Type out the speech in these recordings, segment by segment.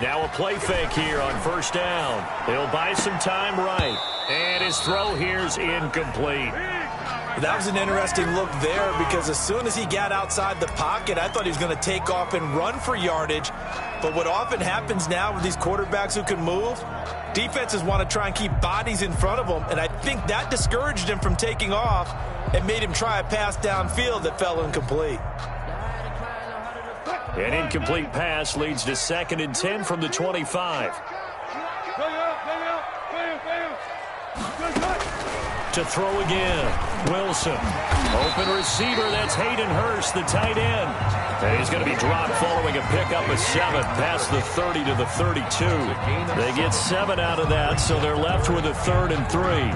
Now a play fake here on first down. He'll buy some time right. And his throw here's incomplete. That was an interesting look there because as soon as he got outside the pocket, I thought he was going to take off and run for yardage. But what often happens now with these quarterbacks who can move, defenses want to try and keep bodies in front of them, and I think that discouraged him from taking off and made him try a pass downfield that fell incomplete. An incomplete pass leads to 2nd and 10 from the 25. To throw again, Wilson. Open receiver, that's Hayden Hurst, the tight end. And he's going to be dropped following a pickup of 7 past the 30 to the 32. They get 7 out of that, so they're left with a 3rd and 3.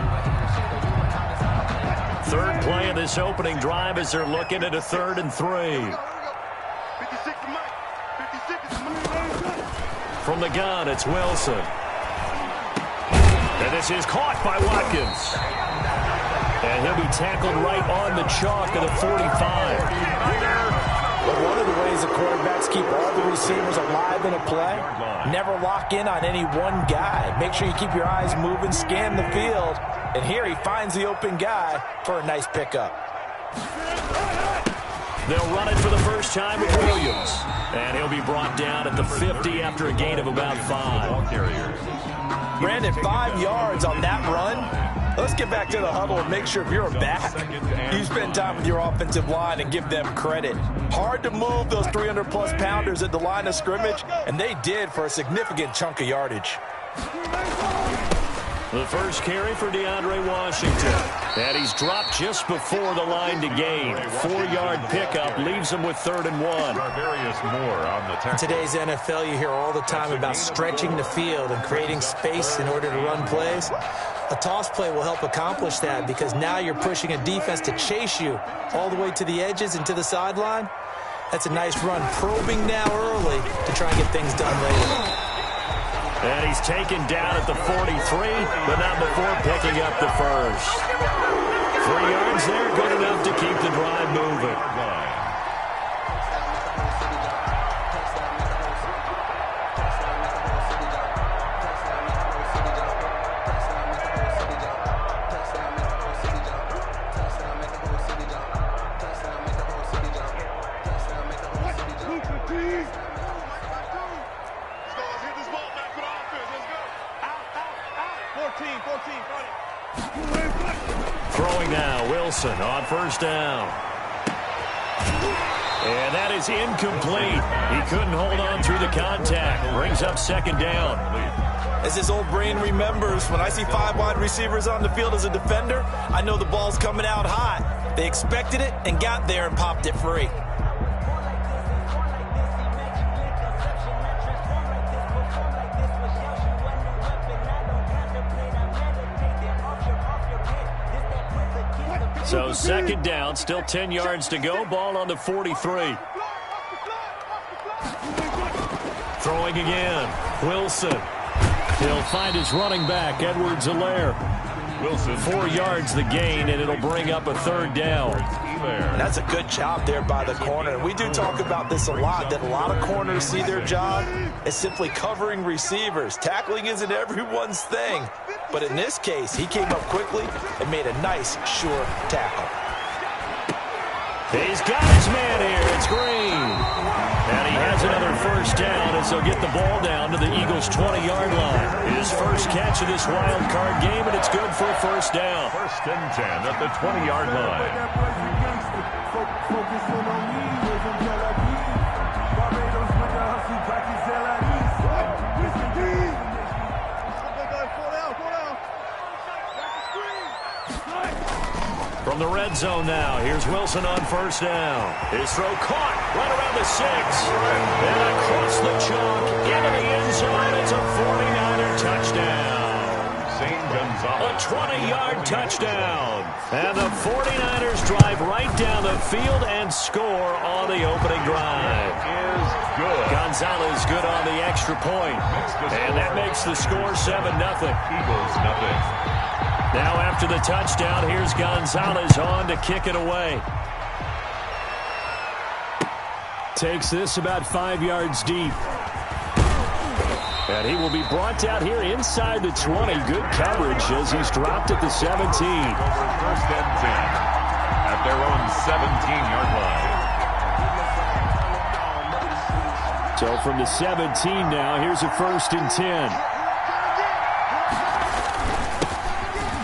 Third play of this opening drive as they're looking at a 3rd and 3. From the gun, it's Wilson. And this is caught by Watkins. And he'll be tackled right on the chalk of the 45. But one of the ways the quarterbacks keep all the receivers alive in a play, never lock in on any one guy. Make sure you keep your eyes moving, scan the field. And here he finds the open guy for a nice pickup. They'll run it for the first time with Williams. And he'll be brought down at the 50 after a gain of about 5. Brandon, 5 yards on that run. Let's get back to the huddle and make sure if you're a back, you spend time with your offensive line and give them credit. Hard to move those 300-plus pounders at the line of scrimmage, and they did for a significant chunk of yardage. The first carry for DeAndre Washington. And he's dropped just before the line to gain. 4-yard pickup leaves him with 3rd and 1. In today's NFL, you hear all the time about stretching the field and creating space in order to run plays. A toss play will help accomplish that because now you're pushing a defense to chase you all the way to the edges and to the sideline. That's a nice run, probing now early to try and get things done later. And he's taken down at the 43, but not before picking up the first. 3 yards there, good enough to keep the drive moving. Throwing now, Wilson on first down. And that is incomplete. He couldn't hold on through the contact. Brings up 2nd down. As his old brain remembers, when I see 5 wide receivers on the field as a defender, I know the ball's coming out hot. They expected it and got there and popped it free. So 2nd down, still 10 yards to go. Ball on the 43. Throwing again. Wilson. He'll find his running back, Edwards-Helaire. Wilson, 4 yards the gain, and it'll bring up a 3rd down. And that's a good job there by the corner. We do talk about this a lot, that a lot of corners see their job as simply covering receivers. Tackling isn't everyone's thing. But in this case, he came up quickly and made a nice, sure tackle. He's got his man here. It's Green. And he has another first down as they'll get the ball down to the Eagles' 20-yard line. His first catch of this wild card game, and it's good for a first down. 1st and 10 at the 20-yard line. From the red zone now, here's Wilson on first down. His throw caught right around the 6. And across the chalk, into the end zone. It's a 49er touchdown. A 20-yard touchdown. And the 49ers drive right down the field and score on the opening drive. Is good. Gonzalez good on the extra point. And that makes the score 7-0. Eagles nothing. Now after the touchdown, here's Gonzalez on to kick it away. Takes this about 5 yards deep. And he will be brought down here inside the 20. Good coverage as he's dropped at the 17. First and 10 at their own 17-yard line. So from the 17 now, here's a 1st and 10.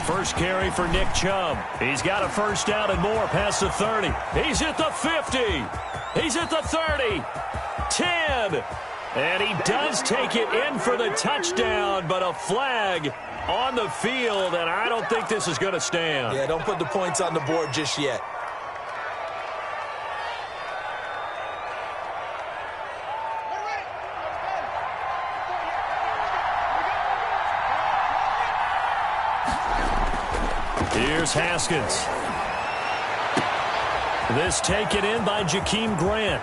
First carry for Nick Chubb. He's got a first down and more past the 30. He's at the 50. He's at the 30. 10. And he does take it in for the touchdown, but a flag on the field, and I don't think this is going to stand. Yeah, don't put the points on the board just yet. Here's Haskins. This taken in by Jakeem Grant.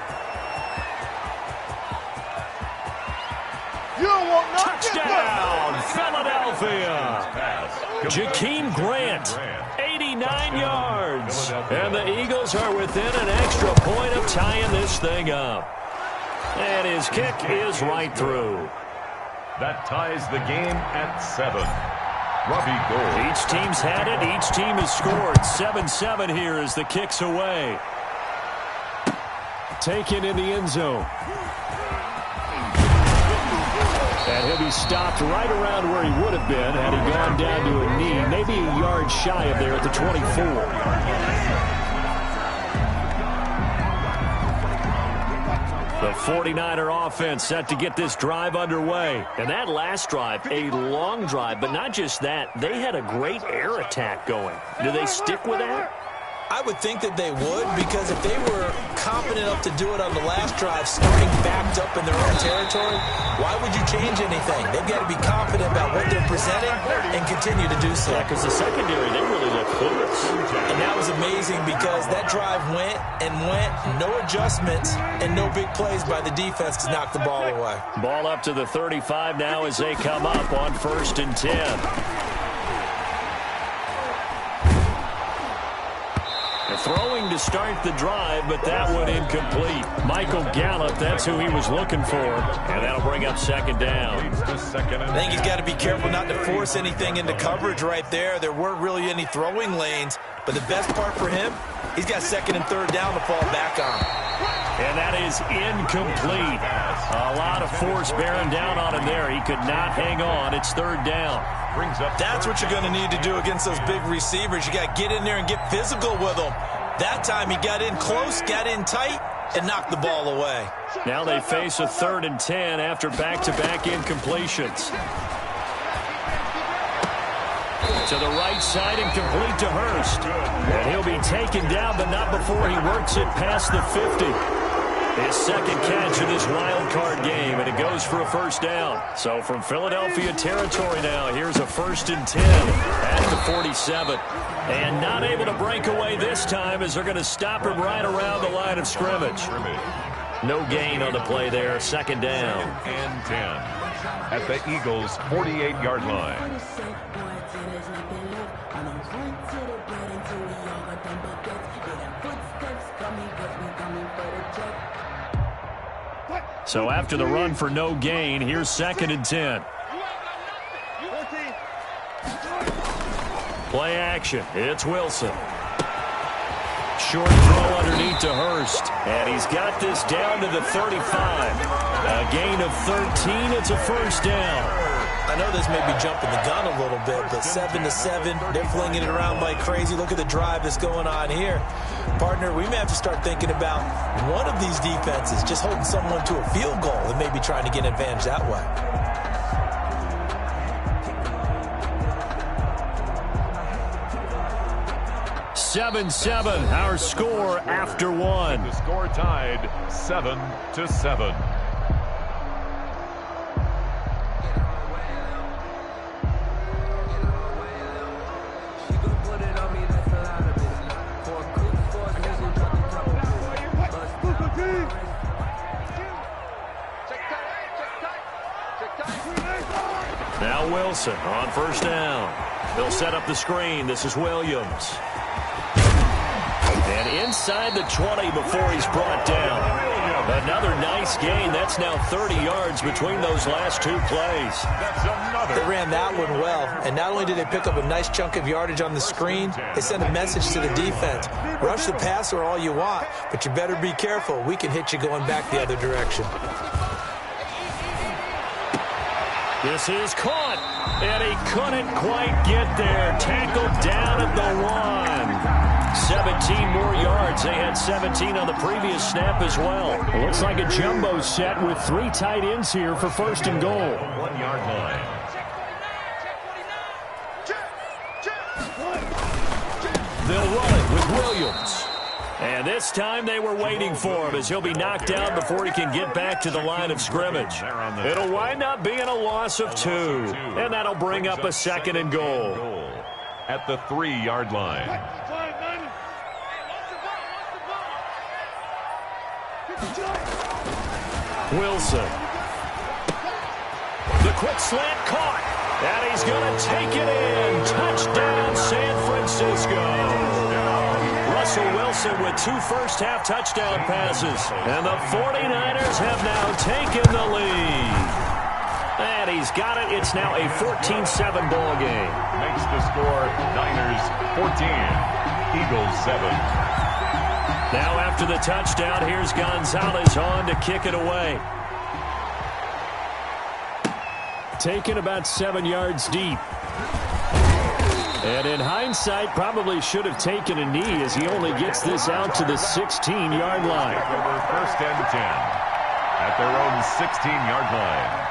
Touchdown, Philadelphia. Jakeem Grant, 89 yards. And the Eagles are within an extra point of tying this thing up. And his kick is right through. That ties the game at 7. Robbie Gould. Each team's had it. Each team has scored. 7-7 here as the kick's away. Taken in the end zone. And he'll be stopped right around where he would have been had he gone down to a knee, maybe a yard shy of there at the 24. The 49er offense set to get this drive underway. And that last drive, a long drive, but not just that. They had a great air attack going. Do they stick with that? I would think that they would, because if they were confident enough to do it on the last drive, starting backed up in their own territory, why would you change anything? They've got to be confident about what they're presenting and continue to do so. Yeah, because the secondary, they really look clueless. And that was amazing because that drive went and went, no adjustments, and no big plays by the defense to knock the ball away. Ball up to the 35 now as they come up on 1st and 10. Throwing to start the drive, but that one incomplete. Michael Gallup, that's who he was looking for, and that'll bring up 2nd down. I think he's got to be careful not to force anything into coverage right there. There weren't really any throwing lanes, but the best part for him, he's got 2nd and 3rd down to fall back on. And that is incomplete. A lot of force bearing down on him there. He could not hang on. It's 3rd down. That's what you're going to need to do against those big receivers. You got to get in there and get physical with them. That time he got in close, got in tight, and knocked the ball away. Now they face a 3rd and 10 after back-to-back incompletions. To the right side and complete to Hurst. And he'll be taken down, but not before he works it past the 50. His 2nd catch of this wild card game, and it goes for a 1st down. So from Philadelphia territory now, here's a 1st and 10 at the 47. And not able to break away this time as they're going to stop him right around the line of scrimmage. No gain on the play there, 2nd down. 2nd and 10 at the Eagles' 48-yard line. So after the run for no gain, here's 2nd and 10. Play action. It's Wilson. Short throw underneath to Hurst. And he's got this down to the 35. A gain of 13. It's a 1st down. I know this may be jumping the gun a little bit, but 7-7, they're flinging it around like crazy. Look at the drive that's going on here. Partner, we may have to start thinking about one of these defenses just holding someone to a field goal and maybe trying to get an advantage that way. (7-7), our score after one. The score tied 7-7. Now Wilson on 1st down. They'll set up the screen. This is Williams. And inside the 20 before he's brought down. nice gain. That's now 30 yards between those last two plays. That's another. They ran that one well, and not only did they pick up a nice chunk of yardage on the screen, they sent a message to the defense. Rush the passer all you want, but you better be careful. We can hit you going back the other direction. This is caught, and he couldn't quite get there. Tackled down at the 1. 17 more yards. They had 17 on the previous snap as well. It looks like a jumbo set with 3 tight ends here for first and goal. 1 yard line. They'll run it with Williams. And this time they were waiting for him as he'll be knocked down before he can get back to the line of scrimmage. It'll wind up being a loss of 2. And that'll bring up a second and goal. At the 3-yard line. Wilson. The quick slant caught. And he's going to take it in. Touchdown, San Francisco. Russell Wilson with 2 first-half touchdown passes. And the 49ers have now taken the lead. And he's got it. It's now a 14-7 ball game. Makes the score Niners 14, Eagles 7. Now after the touchdown, here's Gonzalez on to kick it away. Taken about 7 yards deep. And in hindsight, probably should have taken a knee as he only gets this out to the 16-yard line. Over first and 10 at their own 16-yard line.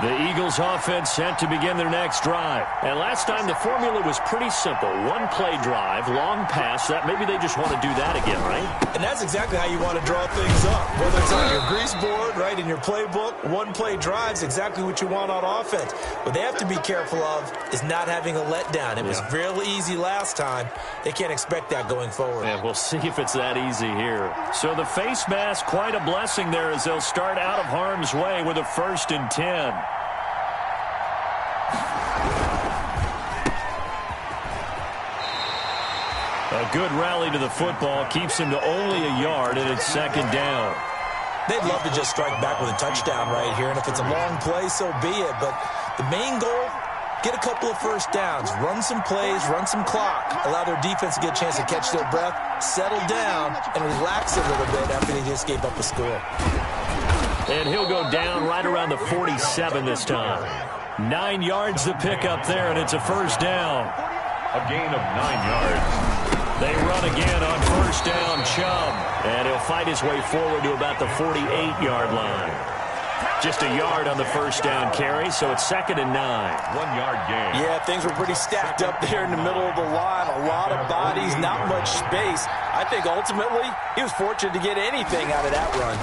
The Eagles offense set to begin their next drive. And last time the formula was pretty simple. 1-play drive, long pass. That maybe they just want to do that again, right? And that's exactly how you want to draw things up. Whether it's on your grease board, right, in your playbook, 1-play drive's exactly what you want on offense. What they have to be careful of is not having a letdown. It was real easy last time. They can't expect that going forward. Yeah, we'll see if it's that easy here. So the face mask, quite a blessing there as they'll start out of harm's way with a 1st and 10. A good rally to the football keeps him to only a yard, and it's 2nd down. They'd love to just strike back with a touchdown right here, and if it's a long play, so be it. But the main goal, get a couple of first downs, run some plays, run some clock, allow their defense to get a chance to catch their breath, settle down, and relax a little bit after they just gave up a score. And he'll go down right around the 47 this time. 9 yards to pick up there, and it's a 1st down. A gain of 9 yards. They run again on 1st down, Chubb. And he'll fight his way forward to about the 48-yard line. Just a yard on the 1st down carry, so it's 2nd and 9. 1-yard gain. Yeah, things were pretty stacked up there in the middle of the line. A lot of bodies, not much space. I think ultimately he was fortunate to get anything out of that run.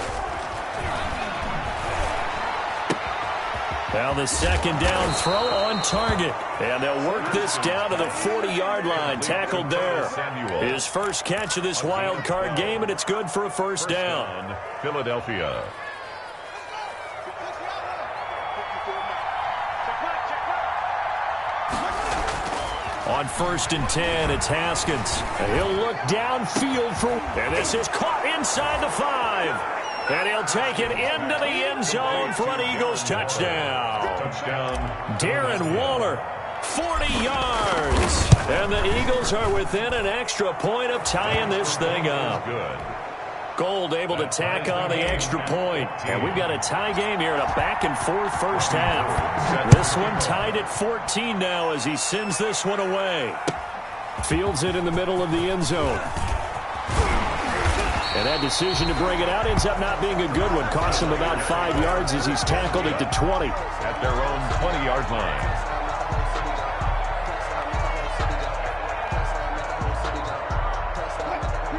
Now the 2nd down throw on target. And they'll work this down to the 40-yard line. Tackled there. His first catch of this wild card game, and it's good for a 1st down. Philadelphia. On 1st and 10, it's Haskins. He'll look downfield for... And this is caught inside the 5. And he'll take it into the end zone for an Eagles touchdown. Darren Waller, 40 yards. And the Eagles are within an extra point of tying this thing up. Gold able to tack on the extra point. And we've got a tie game here in a back-and-forth first half. This one tied at 14 now as he sends this one away. Fields it in the middle of the end zone. And that decision to bring it out ends up not being a good one. Costs him about 5 yards as he's tackled at the 20. At their own 20-yard line.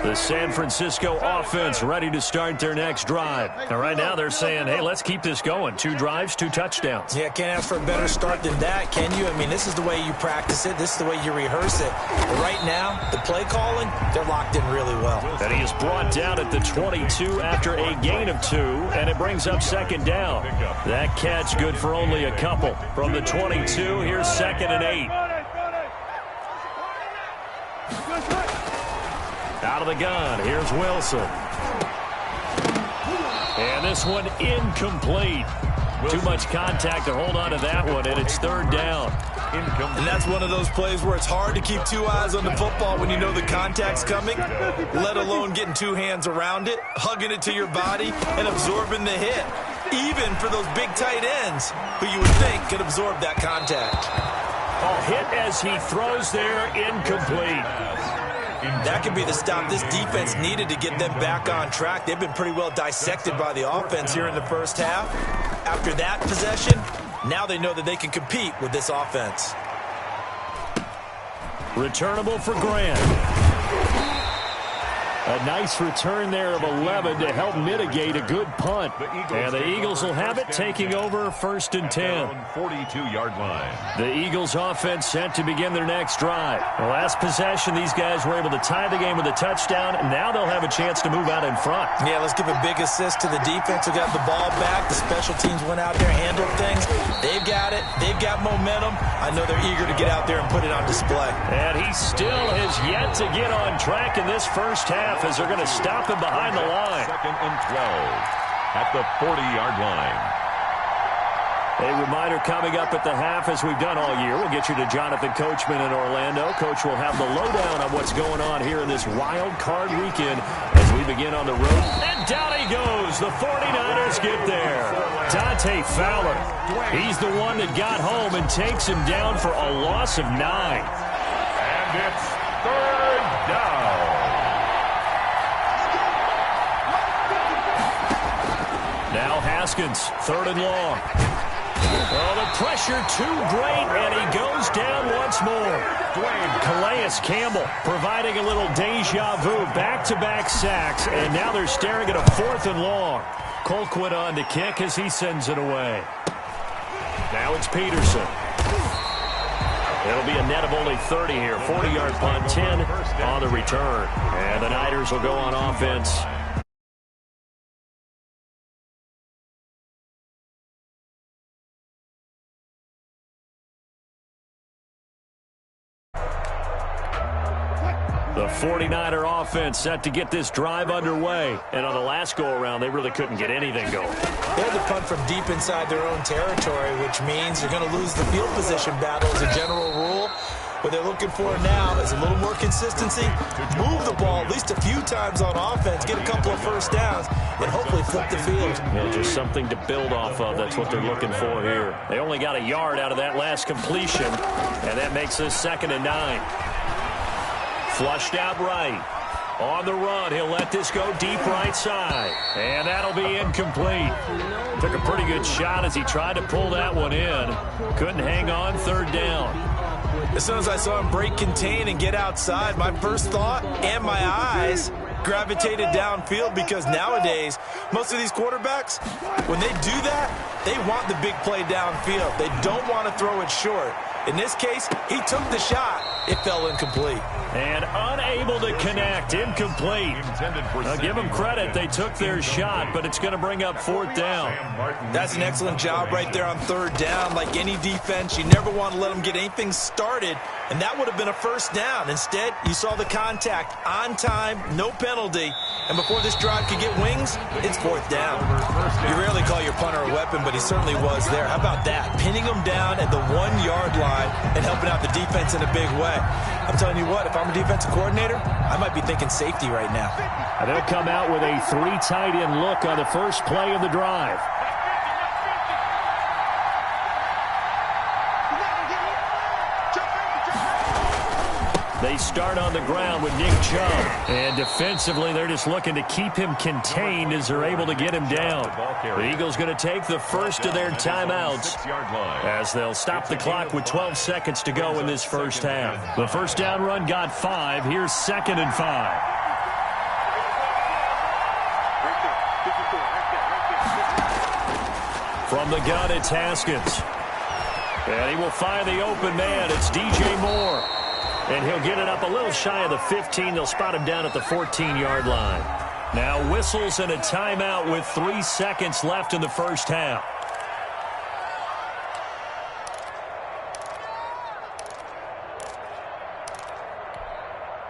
The San Francisco offense ready to start their next drive. And right now they're saying, hey, let's keep this going. 2 drives, 2 touchdowns. Yeah, can't ask for a better start than that, can you? I mean, this is the way you practice it. This is the way you rehearse it. But right now, the play calling, they're locked in really well. And he is brought down at the 22 after a gain of 2, and it brings up 2nd down. That catch good for only a couple. From the 22, here's 2nd and 8. Out of the gun, here's Wilson. And this one incomplete. Too much contact to hold on to that one, and it's third down. And that's one of those plays where it's hard to keep two eyes on the football when you know the contact's coming, let alone getting two hands around it, hugging it to your body, and absorbing the hit, even for those big tight ends who you would think could absorb that contact. Hit as he throws there, incomplete. That could be the stop this defense needed to get them back on track. They've been pretty well dissected by the offense here in the first half. After that possession, now they know that they can compete with this offense. Returnable for Grant. A nice return there of 11 to help mitigate a good punt. And the Eagles will have it, taking over first and 10. 42-yard line. The Eagles offense set to begin their next drive. The last possession, these guys were able to tie the game with a touchdown, and now they'll have a chance to move out in front. Yeah, let's give a big assist to the defense who got the ball back. The special teams went out there, handled things. They've got it. They've got momentum. I know they're eager to get out there and put it on display. And he still has yet to get on track in this first half, as they're going to stop him behind the line. Second and 12 at the 40-yard line. A reminder coming up at the half, as we've done all year. We'll get you to Jonathan Coachman in Orlando. Coach will have the lowdown on what's going on here in this wild card weekend as we begin on the road. And down he goes. The 49ers get there. Dante Fowler. He's the one that got home and takes him down for a loss of 9. And it's third down. Now Haskins, third and long. Oh, the pressure too great, and he goes down once more. Calais Campbell providing a little deja vu, back-to-back sacks, and now they're staring at a fourth and long. Colquitt on to kick as he sends it away. Now it's Peterson. It'll be a net of only 30 here. 40-yard punt, 10 on the return. And the Niners will go on offense. The 49er offense set to get this drive underway. And on the last go-around, they really couldn't get anything going. They had to punt from deep inside their own territory, which means you're going to lose the field position battle as a general rule. What they're looking for now is a little more consistency, move the ball at least a few times on offense, get a couple of first downs, and hopefully flip the field. Yeah, just something to build off of. That's what they're looking for here. They only got a yard out of that last completion, and that makes this 2nd and 9. Flushed out right. On the run, he'll let this go deep right side. And that'll be incomplete. Took a pretty good shot as he tried to pull that one in. Couldn't hang on, third down. As soon as I saw him break contain and get outside, my first thought and my eyes gravitated downfield, because nowadays, most of these quarterbacks, when they do that, they want the big play downfield. They don't want to throw it short. In this case, he took the shot. It fell incomplete. And unable to connect. Incomplete. Now, give them credit. They took their shot, but it's going to bring up fourth down. That's an excellent job right there on third down. Like any defense, you never want to let them get anything started, and that would have been a first down. Instead, you saw the contact on time, no penalty, and before this drive could get wings, it's fourth down. You rarely call your punter a weapon, but he certainly was there. How about that? Pinning him down at the 1-yard line and helping out the defense in a big way. I'm telling you what, if I'm a defensive coordinator, I might be thinking safety right now. And they'll come out with a 3 tight end look on the first play of the drive. They start on the ground with Nick Chubb. And defensively, they're just looking to keep him contained as they're able to get him down. The Eagles going to take the first of their timeouts as they'll stop the clock with 12 seconds to go in this first half. The first down run got 5. Here's 2nd and 5. From the gun, it's Haskins. And he will find the open man. It's DJ Moore. And he'll get it up a little shy of the 15. They'll spot him down at the 14-yard line. Now whistles and a timeout with 3 seconds left in the first half.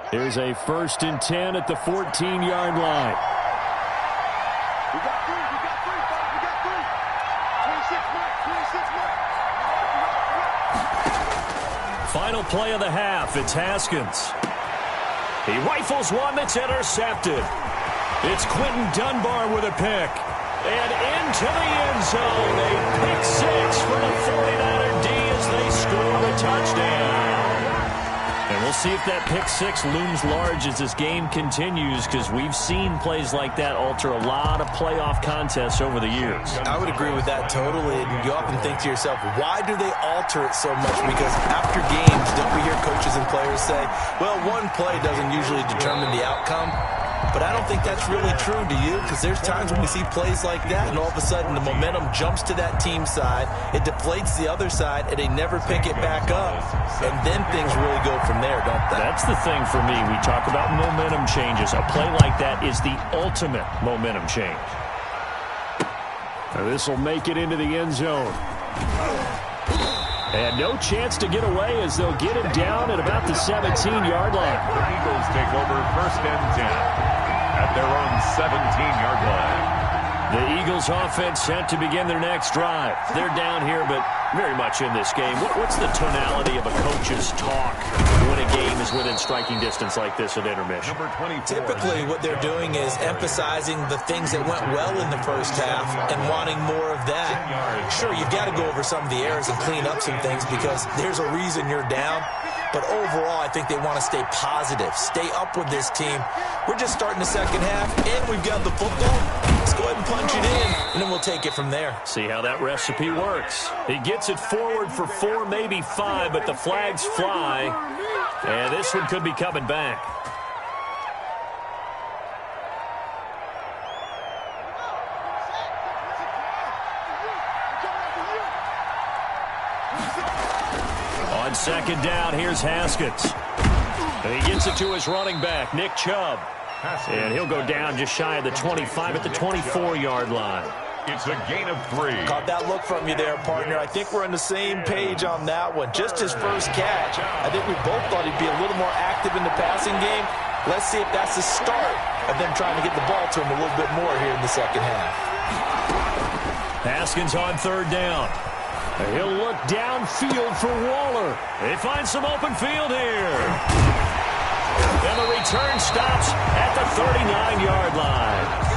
Here's a 1st and 10 at the 14-yard line. Final play of the half. It's Haskins. He rifles one that's intercepted. It's Quentin Dunbar with a pick. And into the end zone. A pick six for the 49er D as they score the touchdown. And we'll see if that pick six looms large as this game continues, because we've seen plays like that alter a lot of playoff contests over the years. I would agree with that totally. And you often think to yourself, why do they alter it so much? Because after games, don't we hear coaches and players say, well, one play doesn't usually determine the outcome? But I don't think that's really true, do you? Because there's times when we see plays like that, and all of a sudden the momentum jumps to that team side, it deflates the other side, and they never pick it back up. And then things really go from there, don't they? That's the thing for me. We talk about momentum changes. A play like that is the ultimate momentum change. This will make it into the end zone. And no chance to get away as they'll get it down at about the 17-yard line. The Eagles take over 1st and 10 at their own 17-yard line. The Eagles offense set to begin their next drive. They're down here, but very much in this game. What's the tonality of a coach's talk when a game is within striking distance like this at intermission? Typically, what they're doing is emphasizing the things that went well in the first half and wanting more of that. Sure, you've got to go over some of the errors and clean up some things because there's a reason you're down. But overall, I think they want to stay positive, stay up with this team. We're just starting the second half, and we've got the football. Let's go ahead and punch it in, and then we'll take it from there. See how that recipe works. He gets it forward for 4, maybe 5, but the flags fly. And this one could be coming back. On second down, here's Haskins. And he gets it to his running back, Nick Chubb. And he'll go down just shy of the 25 at the 24-yard line. It's a gain of 3. Caught that look from you there, partner. I think we're on the same page on that one. Just his first catch. I think we both thought he'd be a little more active in the passing game. Let's see if that's the start of them trying to get the ball to him a little bit more here in the second half. Haskins on third down. He'll look downfield for Waller. They find some open field here. And the return stops at the 39-yard line.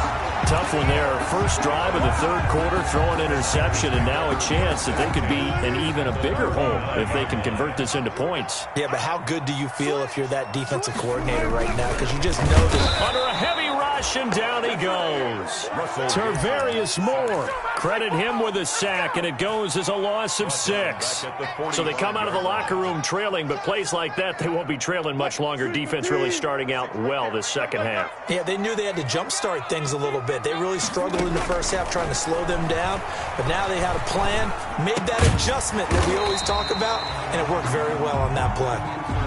Tough one there. First drive of the third quarter, throw an interception, and now a chance that they could be in even a bigger hole if they can convert this into points. Yeah, but how good do you feel if you're that defensive coordinator right now? Because you just know that. Under a heavy rush, and down he goes. Tarvarius Moore. Credit him with a sack, and it goes as a loss of 6. So they come out of the locker room trailing, but plays like that, they won't be trailing much longer. Defense really starting out well this second half. Yeah, they knew they had to jumpstart things a little bit. They really struggled in the first half trying to slow them down, but now they had a plan, made that adjustment that we always talk about, and it worked very well on that play.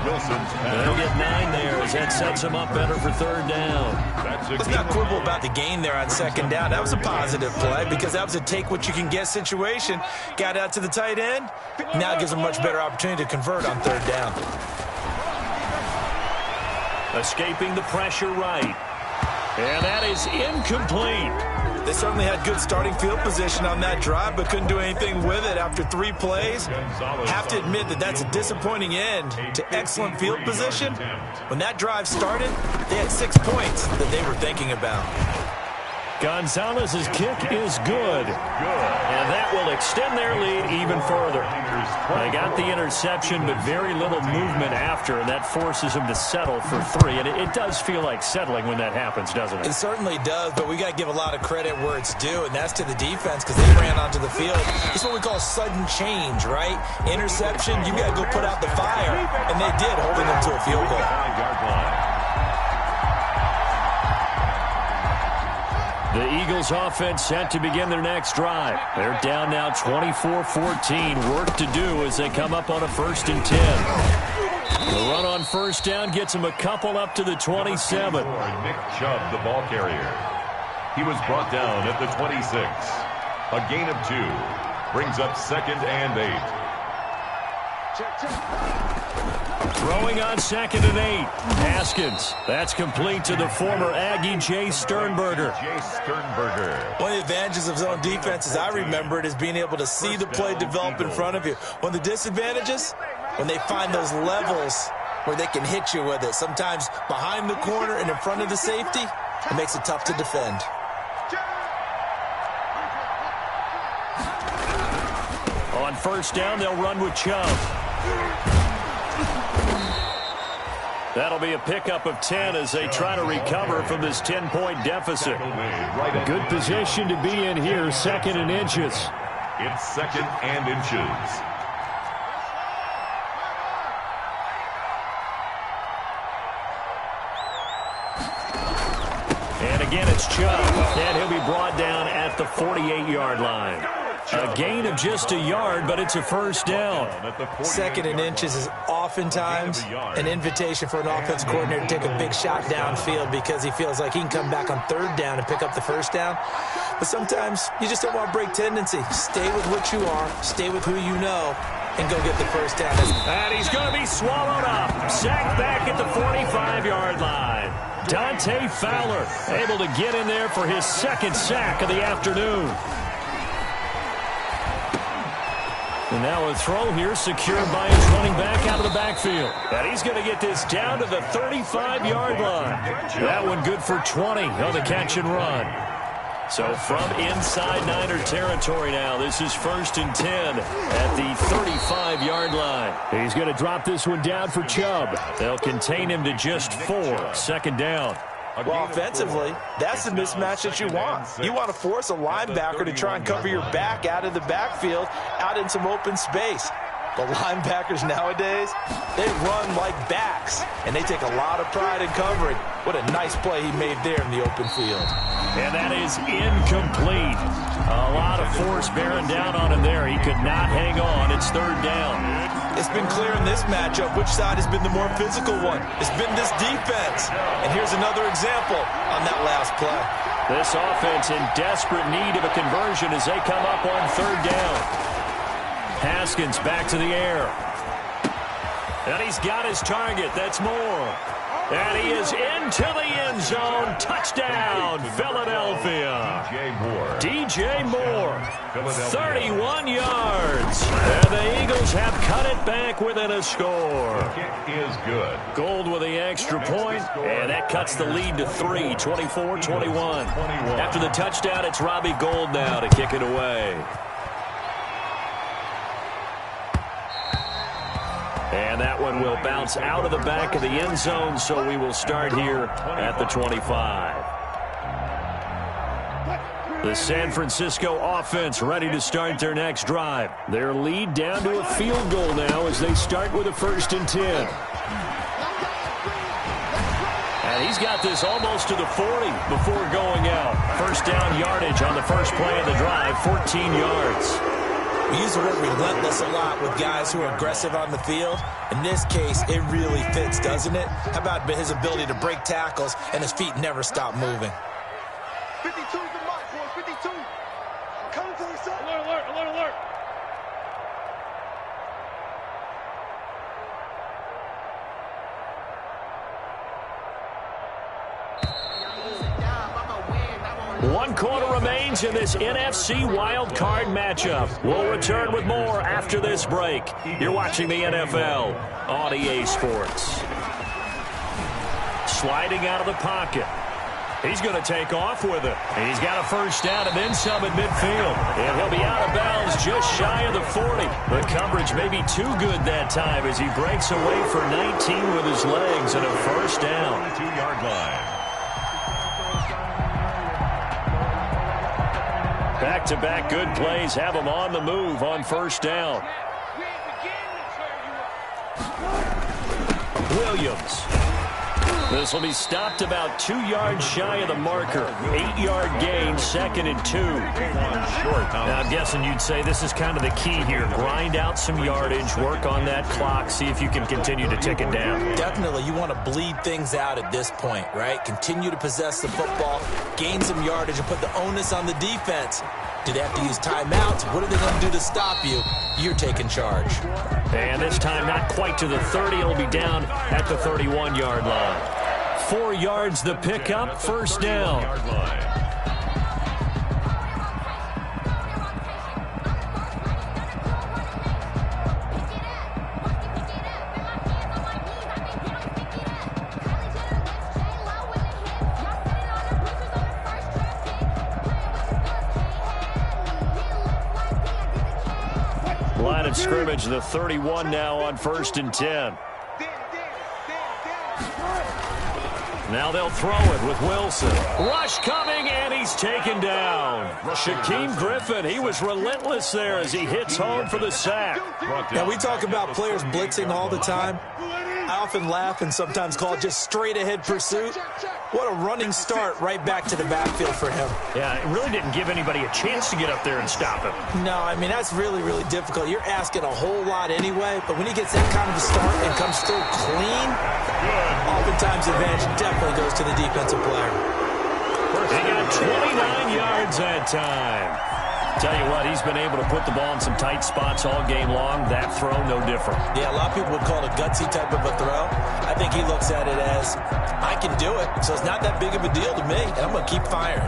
They'll get 9 there as that sets them up better for third down. Let's not quibble about the gain there on second down. That was a positive play because that was a take-what-you-can-get situation. Got out to the tight end. Now it gives them a much better opportunity to convert on third down. Escaping the pressure right. And that is incomplete. They certainly had good starting field position on that drive, but couldn't do anything with it after 3 plays. Have to admit that that's a disappointing end to excellent field position. When that drive started, they had 6 points that they were thinking about. Gonzalez's kick is good. And that will extend their lead even further. They got the interception, but very little movement after, and that forces them to settle for 3. And it does feel like settling when that happens, doesn't it? It certainly does, but we got to give a lot of credit where it's due, and that's to the defense because they ran onto the field. It's what we call sudden change, right? Interception, you got to go put out the fire, and they did, holding them to a field goal. The Eagles offense set to begin their next drive. They're down now 24-14. Work to do as they come up on a 1st and 10. The run on first down gets them a couple up to the 27. Nick Chubb, the ball carrier. He was brought down at the 26. A gain of 2. Brings up 2nd and 8. Throwing on 2nd and 8. Haskins. That's complete to the former Aggie, Jay Sternberger. One of the advantages of zone defense, as I remember it, is being able to see the play develop in front of you. One of the disadvantages, when they find those levels where they can hit you with it, sometimes behind the corner and in front of the safety, it makes it tough to defend. On 1st down, they'll run with Chubb. That'll be a pickup of 10 as they try to recover from this 10-point deficit. Good position to be in here, 2nd and inches. It's 2nd and inches. And again, it's Chubb, and he'll be brought down at the 48-yard line. A gain of just a yard, but it's a 1st down. 2nd and inches is oftentimes an invitation for an offense coordinator to take a big shot downfield because he feels like he can come back on 3rd down and pick up the 1st down. But sometimes you just don't want to break tendency. Stay with what you are, stay with who you know, and go get the 1st down. And he's going to be swallowed up. Sacked back at the 45-yard line. Dante Fowler able to get in there for his 2nd sack of the afternoon. And now a throw here secured by his running back out of the backfield. And he's going to get this down to the 35-yard line. That one good for 20 on the catch and run. So from inside Niner territory now, this is 1st and 10 at the 35-yard line. He's going to drop this one down for Chubb. They'll contain him to just 4. 2nd down. Well, offensively, that's the mismatch that you want. You want to force a linebacker to try and cover your back out of the backfield, out in some open space. The linebackers nowadays, they run like backs, and they take a lot of pride in covering. What a nice play he made there in the open field. And that is incomplete. A lot of force bearing down on him there. He could not hang on. It's 3rd down. It's been clear in this matchup which side has been the more physical one. It's been this defense. And here's another example on that last play. This offense in desperate need of a conversion as they come up on 3rd down. Haskins back to the air. And he's got his target. That's Moore. And he is into the end zone. Touchdown, Philadelphia. DJ Moore. 31 yards. And the Eagles have cut it back within a score. Kick is good. Gold with the extra point, and that cuts the lead to 3, 24-21. After the touchdown, it's Robbie Gould now to kick it away. And that one will bounce out of the back of the end zone, so we will start here at the 25. The San Francisco offense ready to start their next drive. Their lead down to a field goal now as they start with a 1st and 10. And he's got this almost to the 40 before going out. 1st down yardage on the first play of the drive, 14 yards. We use the word relentless a lot with guys who are aggressive on the field. In this case, it really fits, doesn't it? How about his ability to break tackles and his feet never stop moving? 52's the mark, boys. 52. Coming to the side. Alert, alert, alert, alert. One quarter remains in this NFC wild card matchup. We'll return with more after this break. You're watching the NFL on EA Sports. Sliding out of the pocket. He's going to take off with it. He's got a 1st down and then some at midfield. And he'll be out of bounds just shy of the 40. The coverage may be too good that time as he breaks away for 19 with his legs and a 1st down. 22-yard line. Back-to-back good plays have him on the move on 1st down. Williams. This will be stopped about 2 yards shy of the marker. 8-yard gain, 2nd and 2. Now, I'm guessing you'd say this is kind of the key here. Grind out some yardage, work on that clock, see if you can continue to tick it down. Definitely, you want to bleed things out at this point, right? Continue to possess the football, gain some yardage, and put the onus on the defense Do they have to use timeouts? What are they going to do to stop you? You're taking charge. And this time not quite to the 30. It'll be down at the 31-yard line. 4 yards the pickup, first down. Line of scrimmage, the 31 now on 1st and 10. Now they'll throw it with Wilson. Rush coming, and he's taken down. Shaquem Griffin, he was relentless there as he hits home for the sack. Now, we talk about players blitzing all the time. I often laugh and sometimes call it just straight-ahead pursuit. What a running start right back to the backfield for him. Yeah, it really didn't give anybody a chance to get up there and stop him. No, I mean, that's really, really difficult. You're asking a whole lot anyway, but when he gets that kind of a start and comes through clean, oftentimes the advantage definitely goes to the defensive player. He got 29 yards that time. Tell you what, he's been able to put the ball in some tight spots all game long. That throw, no different. Yeah, a lot of people would call it a gutsy type of a throw. I think he looks at it as, I can do it, so it's not that big of a deal to me, and I'm going to keep firing.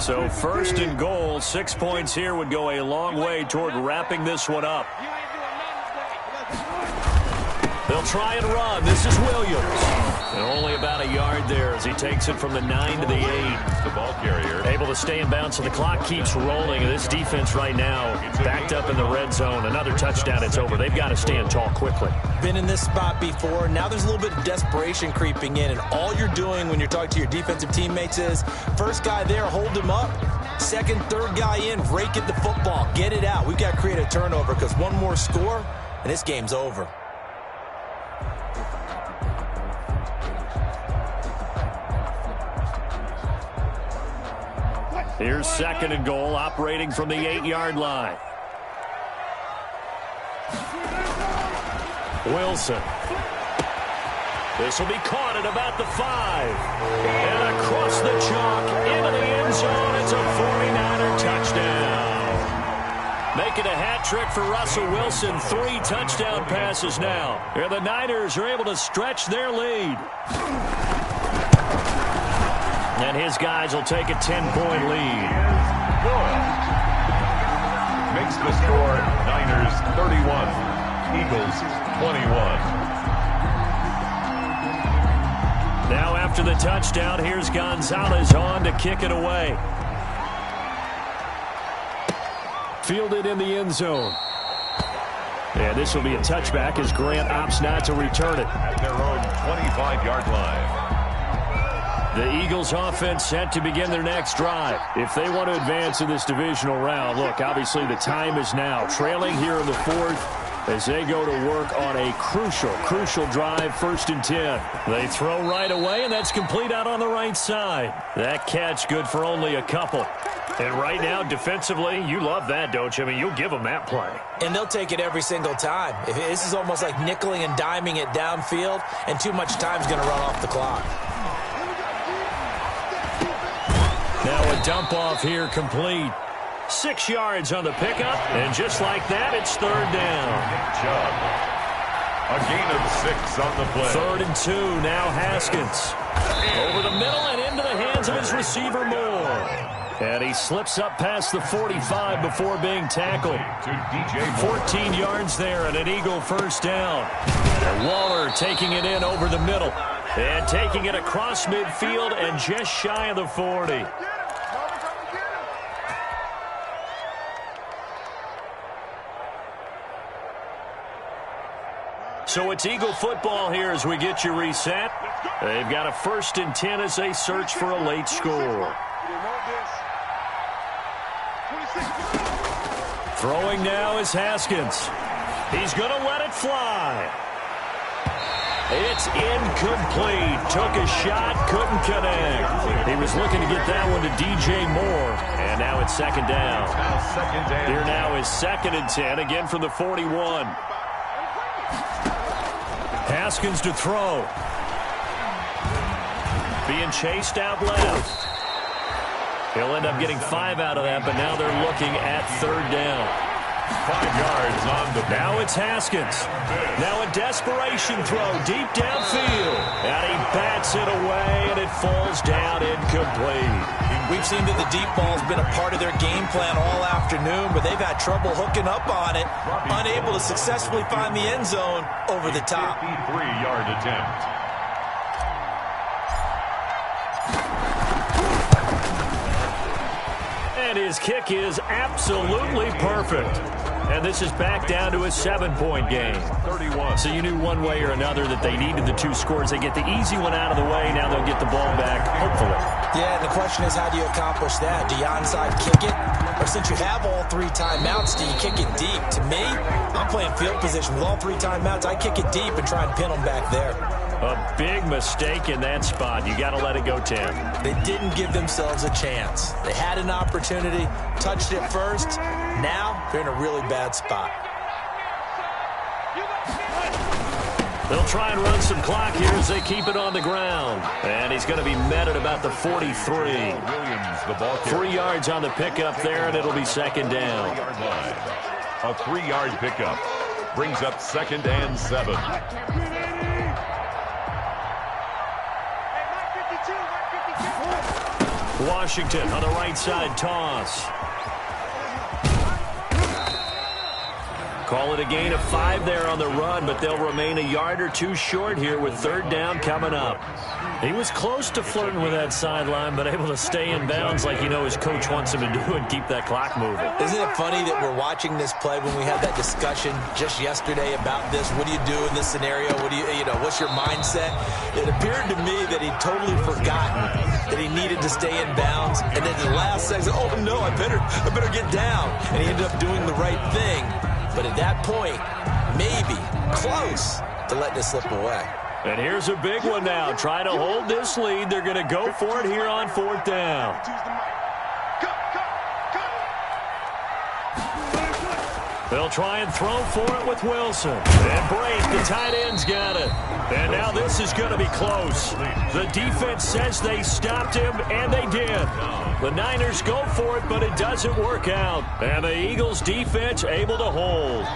So 1st and goal, 6 points here would go a long way toward wrapping this one up. They'll try and run. This is Williams. And only about a yard there as he takes it from the 9 to the 8. The ball carrier. Able to stay in bounds, so the clock keeps rolling. And this defense right now backed up in the red zone. Another touchdown, it's over. They've got to stand tall quickly. Been in this spot before. Now there's a little bit of desperation creeping in. And all you're doing when you're talking to your defensive teammates is, first guy there, hold him up. Second, third guy in, rake at the football. Get it out. We've got to create a turnover because one more score, and this game's over. Here's 2nd and goal, operating from the 8-yard line. Wilson. This will be caught at about the 5. And across the chalk, into the end zone. It's a 49er touchdown. Making a hat trick for Russell Wilson. 3 touchdown passes now. And the Niners are able to stretch their lead. And his guys will take a 10-point lead. Makes the score Niners 31, Eagles 21. Now after the touchdown, here's Gonzalez on to kick it away. Fielded in the end zone. And this will be a touchback as Grant opts not to return it. At their own 25-yard line. The Eagles offense set to begin their next drive. If they want to advance in this divisional round, look, obviously the time is now. Trailing here in the 4th as they go to work on a crucial drive, 1st and 10. They throw right away, and that's complete out on the right side. That catch good for only a couple. And right now, defensively, you love that, don't you? I mean, you'll give them that play. And they'll take it every single time. This is almost like nickeling and diming it downfield, and too much time's going to run off the clock. Now a dump off here complete. 6 yards on the pickup, and just like that, it's 3rd down. A gain of 6 on the play. 3rd and 2, now Haskins. Over the middle and into the hands of his receiver Moore. And he slips up past the 45 before being tackled. 14 yards there and an Eagle 1st down. And Waller taking it in over the middle. And taking it across midfield and just shy of the 40. So it's Eagle football here as we get you reset. They've got a 1st and 10 as they search for a late score. Throwing now is Haskins. He's going to let it fly. It's incomplete. Took a shot, couldn't connect. He was looking to get that one to DJ Moore. And now it's second down. Here now is 2nd and 10, again from the 41. Haskins to throw. Being chased out left. He'll end up getting 5 out of that, but now they're looking at 3rd down. 5 yards on the... Now it's Haskins. Now a desperation throw deep downfield. And he bats it away, and it falls down incomplete. We've seen that the deep ball's been a part of their game plan all afternoon, but they've had trouble hooking up on it, unable to successfully find the end zone over the top. 53-yard attempt. And his kick is absolutely perfect. And this is back down to a 7-point game. 31. So you knew one way or another that they needed the 2 scores. They get the easy one out of the way. Now they'll get the ball back, hopefully. Yeah, and the question is, how do you accomplish that? Do you onside kick it? Or since you have all 3 timeouts, do you kick it deep? To me, I'm playing field position with all 3 timeouts. I kick it deep and try and pin them back there. A big mistake in that spot. You got to let it go, Tim. They didn't give themselves a chance. They had an opportunity, touched it first. Now they're in a really bad spot. They'll try and run some clock here as they keep it on the ground. And he's going to be met at about the 43. Williams, the ball carrier. 3 yards on the pickup there, and it'll be 2nd down. A 3-yard pickup brings up 2nd and 7. Washington on the right side toss. Call it a gain of 5 there on the run, but they'll remain a yard or 2 short here with 3rd down coming up. He was close to flirting with that sideline, but able to stay in bounds like his coach wants him to do and keep that clock moving. Isn't it funny that we're watching this play when we had that discussion just yesterday about this? What do you do in this scenario? What do what's your mindset? It appeared to me that he'd totally forgotten that he needed to stay in bounds, and then the last second, oh no, I better get down. And he ended up doing the right thing. But at that point, maybe close to letting it slip away. And here's a big one now. Try to hold this lead. They're going to go for it here on 4th down. They'll try and throw for it with Wilson. And Brate, the tight end's got it. And now this is going to be close. The defense says they stopped him, and they did. The Niners go for it, but it doesn't work out. And the Eagles defense able to hold.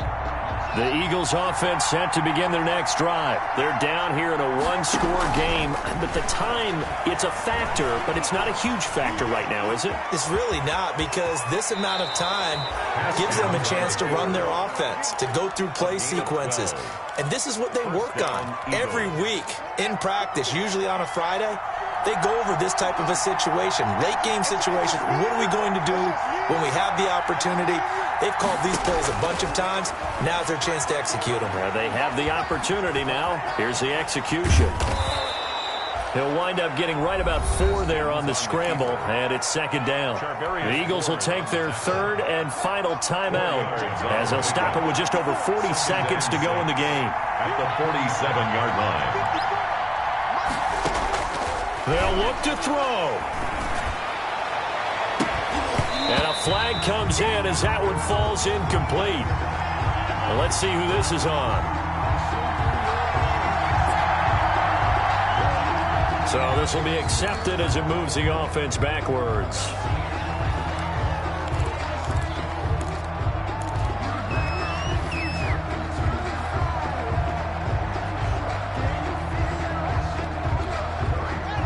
The Eagles offense set to begin their next drive. They're down here in a 1-score game, but the time, it's a factor, but it's not a huge factor right now, is it? It's really not, because this amount of time gives them a chance to run their offense, to go through play sequences. And this is what they work on every week in practice, usually on a Friday. They go over this type of a situation, late game situation. What are we going to do when we have the opportunity? They've called these plays a bunch of times. Now's their chance to execute them. Well, they have the opportunity now. Here's the execution. He'll wind up getting right about 4 there on the scramble, and it's 2nd down. The Eagles will take their 3rd and final timeout as they'll stop it with just over 40 seconds to go in the game. At the 47-yard line. They'll look to throw. And a flag comes in as that one falls incomplete. Well, let's see who this is on. So this will be accepted as it moves the offense backwards.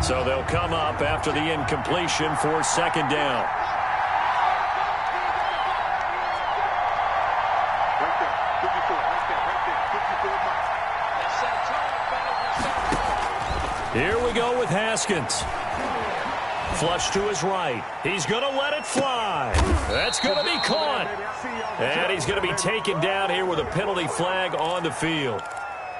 So they'll come up after the incompletion for 2nd down. Here we go with Haskins. Flush to his right. He's going to let it fly. That's going to be caught. And he's going to be taken down here with a penalty flag on the field.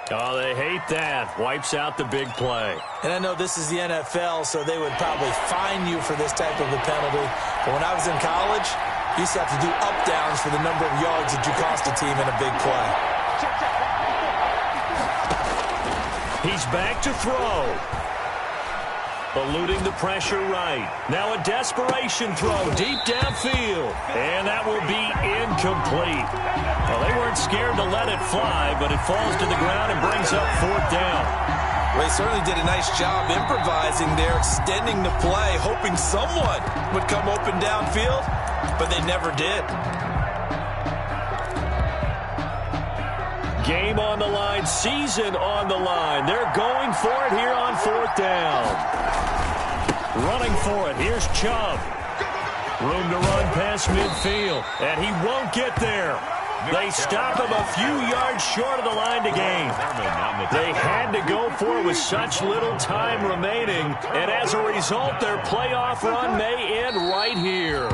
Oh, they hate that. Wipes out the big play. And I know this is the NFL, so they would probably fine you for this type of a penalty. But when I was in college, you used to have to do up-downs for the number of yards that you cost a team in a big play. He's back to throw. Eluding the pressure right. Now a desperation throw deep downfield. And that will be incomplete. Well, they weren't scared to let it fly, but it falls to the ground and brings up 4th down. Well, he certainly did a nice job improvising there, extending the play, hoping someone would come open downfield, but they never did. Game on the line, season on the line. They're going for it here on 4th down. Running for it, here's Chubb. Room to run past midfield, and he won't get there. They stop him a few yards short of the line to gain. They had to go for it with such little time remaining, and as a result, their playoff run may end right here.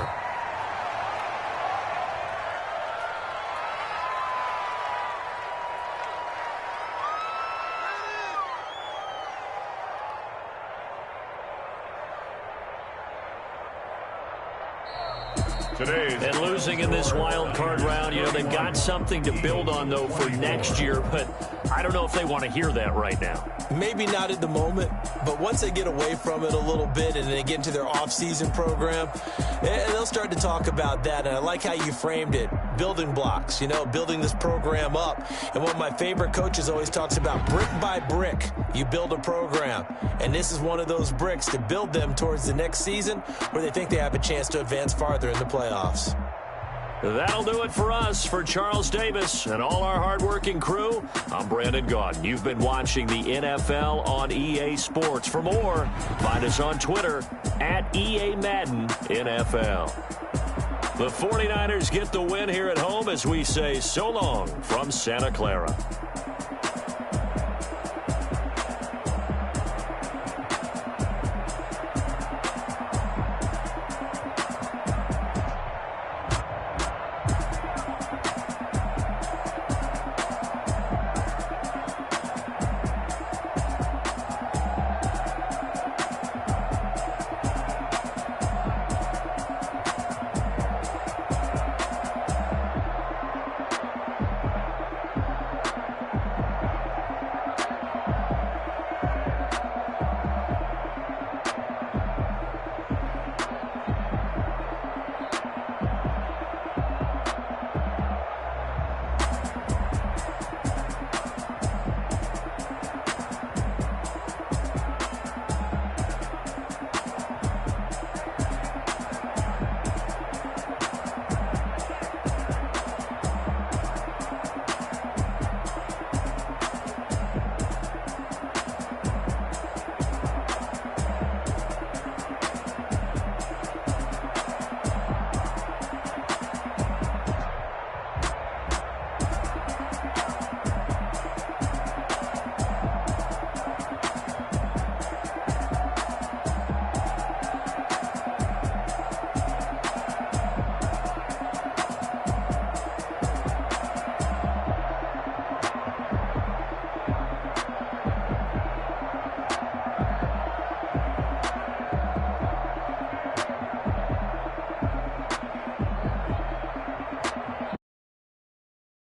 And losing in this wild card round, you know, they've got something to build on, though, for next year. But I don't know if they want to hear that right now. Maybe not at the moment, but once they get away from it a little bit and they get into their off-season program, they'll start to talk about that. And I like how you framed it, building blocks, you know, building this program up. And one of my favorite coaches always talks about brick by brick, you build a program. And this is one of those bricks to build them towards the next season where they think they have a chance to advance farther in the playoffs. That'll do it for us. For Charles Davis and all our hardworking crew, I'm Brandon Gaudin. You've been watching the NFL on EA Sports. For more, find us on Twitter at EA Madden NFL. The 49ers get the win here at home as we say so long from Santa Clara.